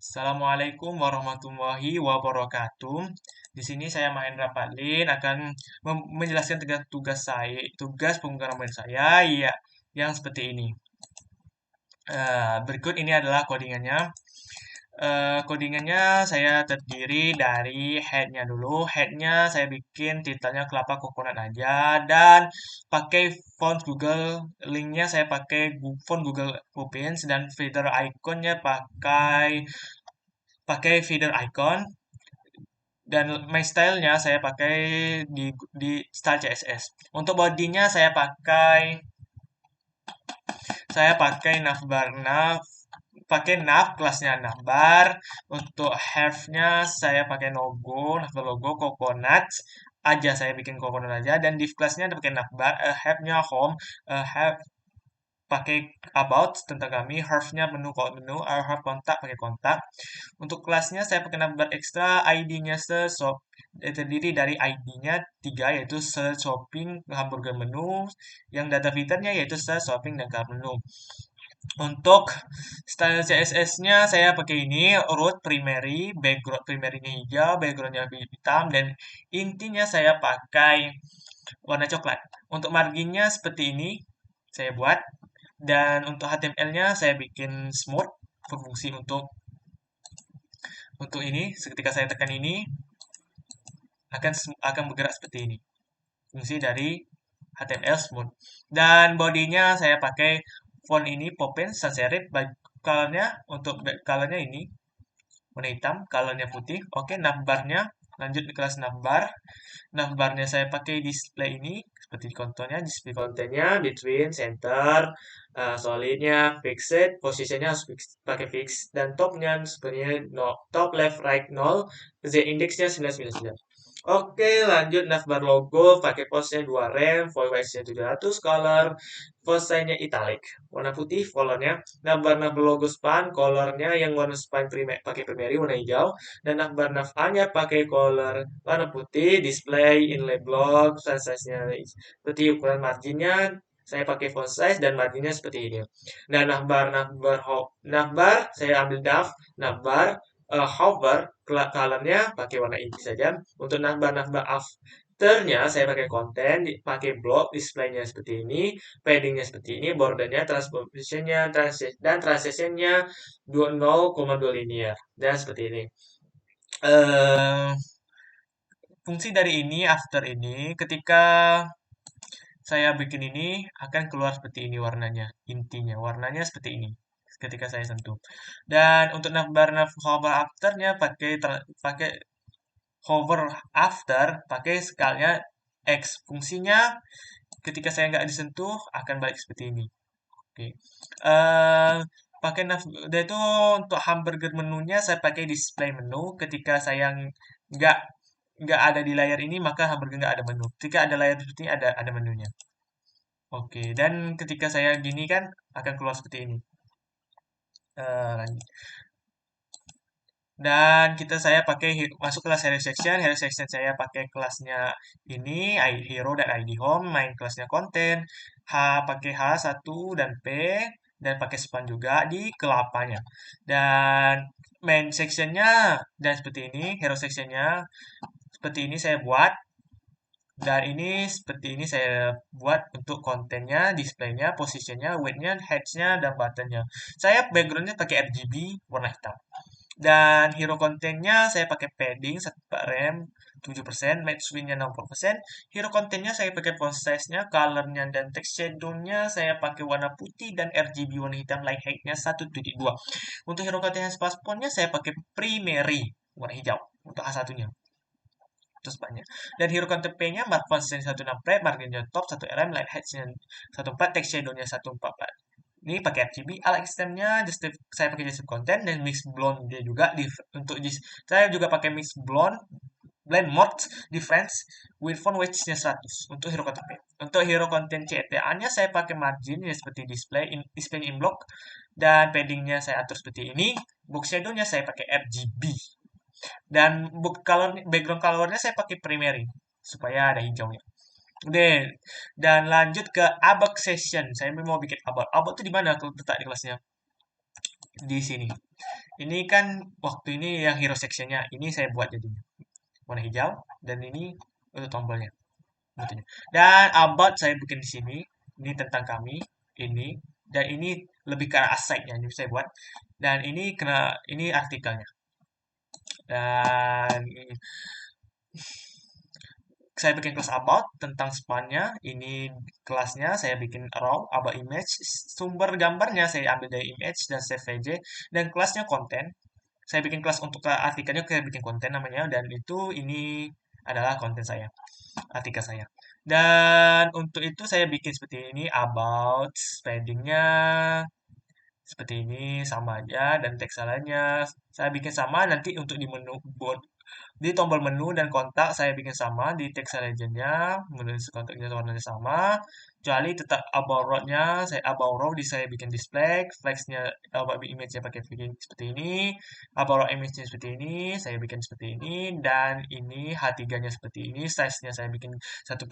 Assalamualaikum warahmatullahi wabarakatuh. Di sini saya Mahendra Fadlin akan menjelaskan tugas pemrograman saya, ya, yang seperti ini. Berikut ini adalah codingannya. Codingannya saya terdiri dari headnya dulu. Headnya saya bikin titelnya kelapa coconut aja dan pakai font Google. Linknya saya pakai font Google Opens dan feather iconnya pakai pakai feeder icon dan my stylenya saya pakai di style CSS. Untuk bodinya saya pakai nav kelasnya navbar. Untuk have-nya saya pakai navbar logo coconut aja, saya bikin coconut aja, dan div kelasnya pakai navbar. Have-nya home, have pakai about tentang kami, have-nya menu, have kontak pakai kontak. Untuk kelasnya saya pakai navbar ekstra, ID-nya terdiri dari ID-nya 3, yaitu search, shopping, hamburger menu, yang data filternya yaitu search, shopping, dan card menu. Untuk style CSS-nya saya pakai ini root primary, background primary-nya hijau, background-nya hitam, dan intinya saya pakai warna coklat. Untuk marginnya seperti ini saya buat, dan untuk HTML-nya saya bikin smooth berfungsi untuk ini. Ketika saya tekan ini akan bergerak seperti ini. Fungsi dari HTML smooth. Dan bodinya saya pakai font ini Popen sans serif. Colornya untuk colornya ini warna hitam, colornya putih. Oke, navbarnya lanjut di kelas navbar. Navbarnya saya pakai display ini seperti contohnya, display kontennya between, center, solidnya fixed, posisinya harus pakai fix, dan topnya sebenarnya no, top left right 0, z indexnya 999. Oke, lanjut navbar logo pakai font-nya 2 rem, font size-nya 700 color, font size-nya italic, warna putih colornya. Navbar logo span colornya yang warna span pakai primary warna hijau, dan navbar nav A-nya pakai color warna putih, display inlay block, size-nya seperti ukuran marginnya saya pakai font size dan marginnya seperti ini. Dan navbar saya ambil navbar hover colornya pakai warna inti saja. Untuk navbar afternya saya pakai konten, pakai block, displaynya seperti ini, paddingnya seperti ini, bordernya, transpositionnya, dan transitionnya 0,2 linear, dan seperti ini. Eh, Fungsi dari ini, after ini, ketika saya bikin ini akan keluar seperti ini warnanya, intinya warnanya seperti ini ketika saya sentuh. Dan untuk navbar hover afternya pakai hover after, pakai skalanya X. Fungsinya ketika saya nggak disentuh akan balik seperti ini. Oke. Eh pakai dan itu untuk hamburger menunya saya pakai display menu. Ketika saya nggak nggak ada di layar ini, maka hamburger nggak ada menu. Ketika ada layar seperti ini, ada menunya. Oke, dan ketika saya gini kan akan keluar seperti ini. Lanjut. Dan saya pakai masuk kelas hero section. Hero section saya pakai kelasnya ini hero dan ID home, main kelasnya konten, pakai H1 dan P, dan pakai span juga di kelapanya. Dan main sectionnya dan seperti ini, hero sectionnya seperti ini saya buat. Dan ini seperti ini saya buat untuk kontennya, displaynya, posisinya, weight-nya, heads-nya, dan button-nya. Saya background-nya pakai RGB warna hitam. Dan hero kontennya saya pakai padding 1 rem 7%, match swing-nya 60%. Hero kontennya saya pakai font size-nya, color-nya, dan text shadow-nya saya pakai warna putih dan RGB warna hitam, light height-nya 1.2. Untuk hero kontennya space-nya saya pakai primary warna hijau untuk H1-nya. Terus banyak. Dan hero content P-nya font size 16 prime, marginnya top 1 rem, light height-nya 14, text shadow-nya 144. Ini pakai RGB, alat extend-nya saya pakai Justif Content, dan mix blonde dia juga untuk saya juga pakai mix blend mode difference with font weight-nya 100 untuk hero content P. Untuk hero content CTA-nya saya pakai margin ya seperti display in block, dan padding-nya saya atur seperti ini. Box shadow-nya saya pakai RGB. Dan background color-nya saya pakai primary supaya ada hijaunya. Udah, dan lanjut ke abak session. Saya mau bikin abak. Abak itu di mana letak di kelasnya? di sini. Ini kan waktu ini yang hero sectionnya, ini saya buat jadinya warna hijau dan ini untuk tombolnya. Betulnya. Dan about saya bikin di sini, ini tentang kami, ini dan ini lebih ke arah aside-nya ini saya buat. Dan ini kena ini artikelnya. Dan saya bikin kelas about tentang spannya. Ini kelasnya saya bikin raw about image. Sumber gambarnya saya ambil dari image dan save VJ. Dan kelasnya konten. Saya bikin kelas untuk artikelnya saya bikin konten namanya dan itu ini adalah konten saya, artikel saya. Dan untuk itu saya bikin seperti ini about paddingnya seperti ini sama aja dan teks lainnya saya bikin sama nanti untuk di menu di tombol menu dan kontak saya bikin sama di text legendnya menulis kontaknya warnanya sama kecuali tetap about row-nya saya about row di saya bikin display flexnya about image-nya pakai bikin seperti ini about row image-nya seperti ini saya bikin seperti ini dan ini H3-nya seperti ini size-nya saya bikin 138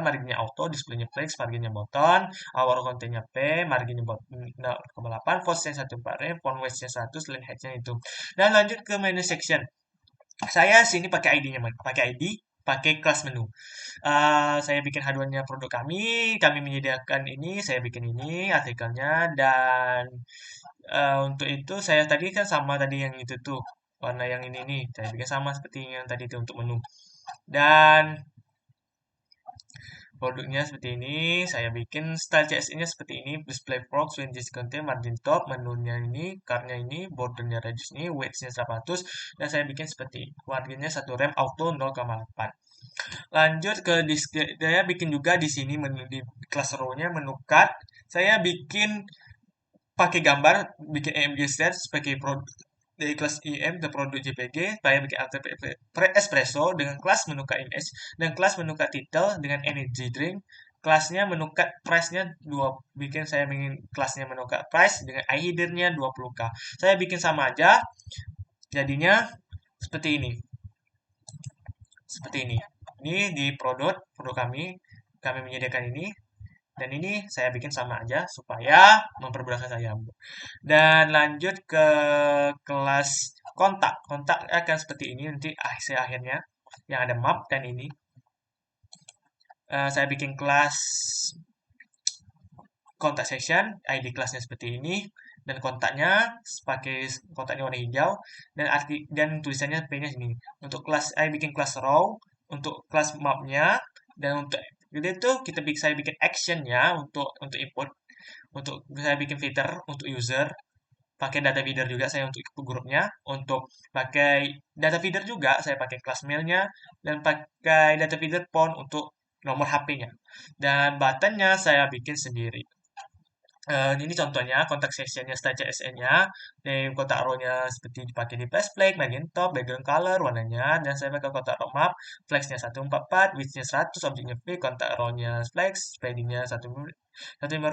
marginnya auto displaynya flex marginnya button awal kontennya P marginnya 0,8 font-nya 14 rem font weight-nya 100 line height-nya itu dan lanjut ke menu section. Saya sini pakai ID-nya, pakai ID, pakai kelas menu. Saya bikin haluannya produk kami menyediakan ini, saya bikin ini artikelnya dan untuk itu saya tadi kan sama tadi yang itu tuh warna yang ini nih, saya bikin sama seperti yang tadi itu untuk menu. Dan produknya seperti ini, saya bikin style CSS-nya seperti ini, display box, ranges content, margin top, menunya ini, karnya ini, bordernya radius ini, weight-nya 100, dan saya bikin seperti marginnya 1 rem auto 0,8. Lanjut ke display, saya bikin juga di sini menu di kelas row-nya menu cut, saya bikin pakai gambar, bikin AMG stats, pakai produk dari kelas IM ke produk JPG, saya bikin alter espresso dengan kelas menukat image dan kelas menukat title dengan energy drink. Kelasnya menukat price-nya bikin saya ingin kelasnya menukat price dengan ID-nya 20k. Saya bikin sama aja, jadinya seperti ini. Seperti ini. Ini di produk kami menyediakan ini dan ini saya bikin sama aja supaya mempermudahkan saya. Dan lanjut ke kelas kontak. Kontak akan seperti ini nanti hasil akhirnya yang ada map dan ini. Saya bikin kelas kontak section, ID kelasnya seperti ini dan kontaknya pakai kontaknya warna hijau dan tulisannya P-nya sini. Untuk kelas saya bikin kelas row, untuk kelas mapnya dan untuk jadi itu saya bikin actionnya untuk input untuk saya bikin filter untuk user pakai data feeder juga saya untuk grupnya untuk pakai data feeder juga saya pakai kelas mailnya dan pakai data feeder phone untuk nomor HP-nya dan buttonnya saya bikin sendiri. Ini contohnya kontak sectionnya style CSS-nya dari kotak row-nya seperti dipakai di display, margin top, background color, warnanya dan saya pakai kotak row map, flex-nya 144, width-nya 100, objeknya free, kontak row-nya flex, padding-nya 1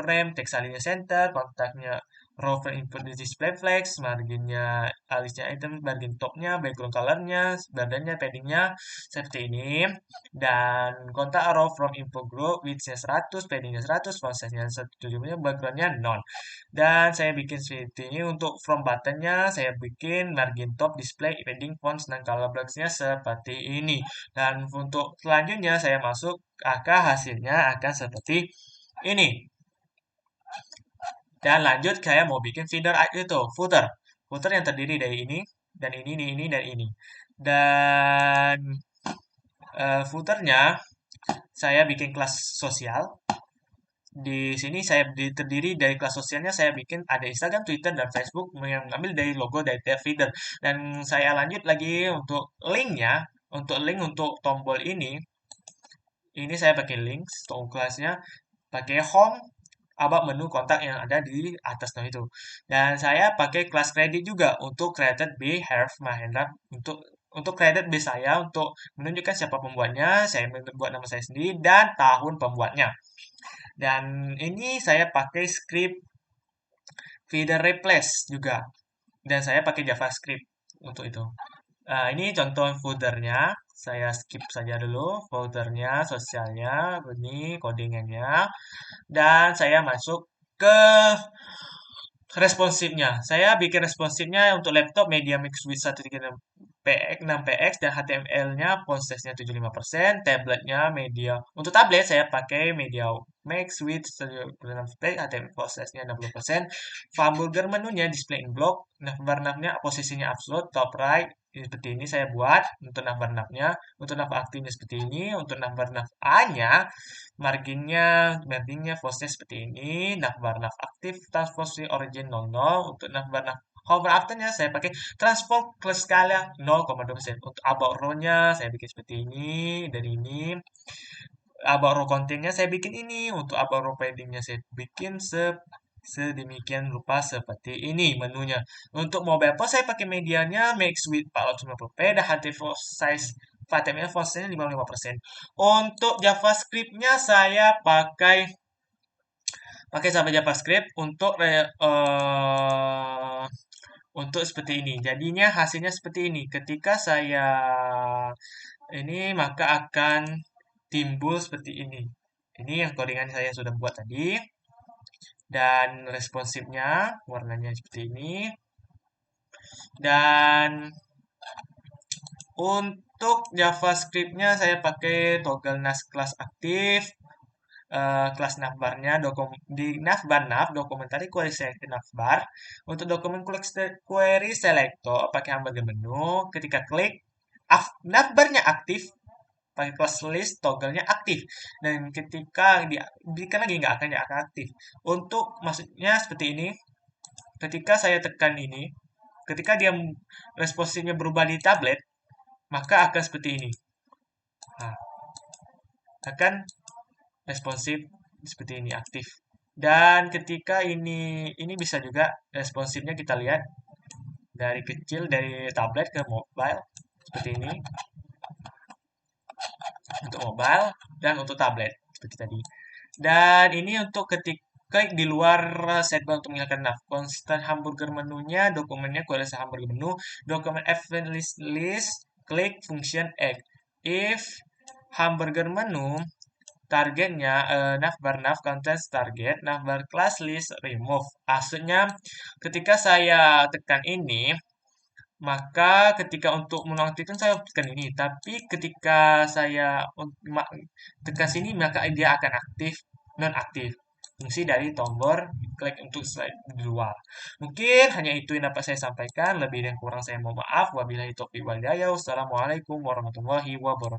rem, text align-nya center, kontaknya row frame input di display flex, marginnya alisnya item, margin top-nya, background color-nya, badannya, padding-nya seperti ini dan kontak arrow from info group width-nya 100, padding-nya 100, font size-nya 170, background-nya none. Dan saya bikin seperti ini untuk from button-nya, saya bikin margin top, display, padding, font, dan color box-nya seperti ini. Dan untuk selanjutnya saya masuk ke hasilnya akan seperti ini. Dan lanjut saya mau bikin feeder itu, footer. Footer yang terdiri dari ini, dan ini, dan ini. Dan footernya saya bikin kelas sosial. Di sini saya terdiri dari kelas sosialnya saya bikin ada Instagram, Twitter, dan Facebook yang mengambil dari logo dari tiap feeder. Dan saya lanjut lagi untuk linknya, untuk link untuk tombol ini saya pakai link untuk kelasnya, pakai home, about menu kontak yang ada di atas itu. Dan saya pakai kelas kredit juga untuk created by Harv Mahendra untuk kredit base saya untuk menunjukkan siapa pembuatnya, saya membuat nama saya sendiri dan tahun pembuatnya. Dan ini saya pakai script feeder replace juga. Dan saya pakai JavaScript untuk itu. Ini contoh foldernya. Saya skip saja dulu foldernya, sosialnya, ini codingannya. Dan saya masuk ke responsifnya. Saya bikin responsifnya untuk laptop Media Mix with 136px dan HTML-nya font size-nya 75%, tabletnya media. Untuk tablet saya pakai Media Max with 136px, HTML font size-nya 60%. Hamburger menunya display in block, navbar-navnya posisinya absolute, top right. Seperti ini saya buat untuk navbar-navnya, untuk nav aktifnya seperti ini, untuk navbar-nav A-nya marginnya, marginnya fontnya seperti ini, navbar nav aktif, transformasi origin 00, untuk navbar nav hover afternya saya pakai transform ke skala 0,2%. Untuk about row-nya saya bikin seperti ini, dan ini. About row content-nya saya bikin ini, untuk about row padding-nya saya bikin sedemikian rupa seperti ini menunya. Untuk mobile phone saya pakai medianya max width 450p dan HTML size HTML font size 55%. Untuk JavaScript-nya saya pakai sampai JavaScript untuk seperti ini. Jadinya hasilnya seperti ini. Ketika saya ini maka akan timbul seperti ini. Ini yang codingan saya sudah buat tadi. Dan responsifnya warnanya seperti ini. Dan untuk JavaScript-nya saya pakai toggle nas class aktif, kelas navbarnya di navbar nav dokumentari query select navbar. Untuk dokumen query selector pakai hamburger menu. Ketika klik navbarnya aktif, pakai kelas list toggle-nya aktif, dan ketika diberikan lagi nggak akan aktif. Untuk maksudnya seperti ini, ketika saya tekan ini, ketika dia responsifnya berubah di tablet, maka akan seperti ini. Nah, akan responsif seperti ini aktif. Dan ketika ini bisa juga responsifnya kita lihat dari kecil, dari tablet ke mobile seperti ini, untuk mobile dan untuk tablet seperti tadi. Dan ini untuk ketika klik di luar sidebar untuk menghilangkan nav. Constant hamburger menunya, dokumennya query hamburger menu, dokumen event list, klik function egg. If hamburger menu targetnya navbar nav contents target, navbar class list remove. Maksudnya ketika saya tekan ini, maka ketika untuk menonaktifkan saya tekan ini, tapi ketika saya tekan sini maka dia akan aktif, non aktif. Fungsi dari tombol klik untuk slide di luar. Mungkin hanya itu yang dapat saya sampaikan. Lebih dan kurang saya mohon maaf. Wabillahi taufiq wal hidayah. Wassalamualaikum warahmatullahi wabarakatuh.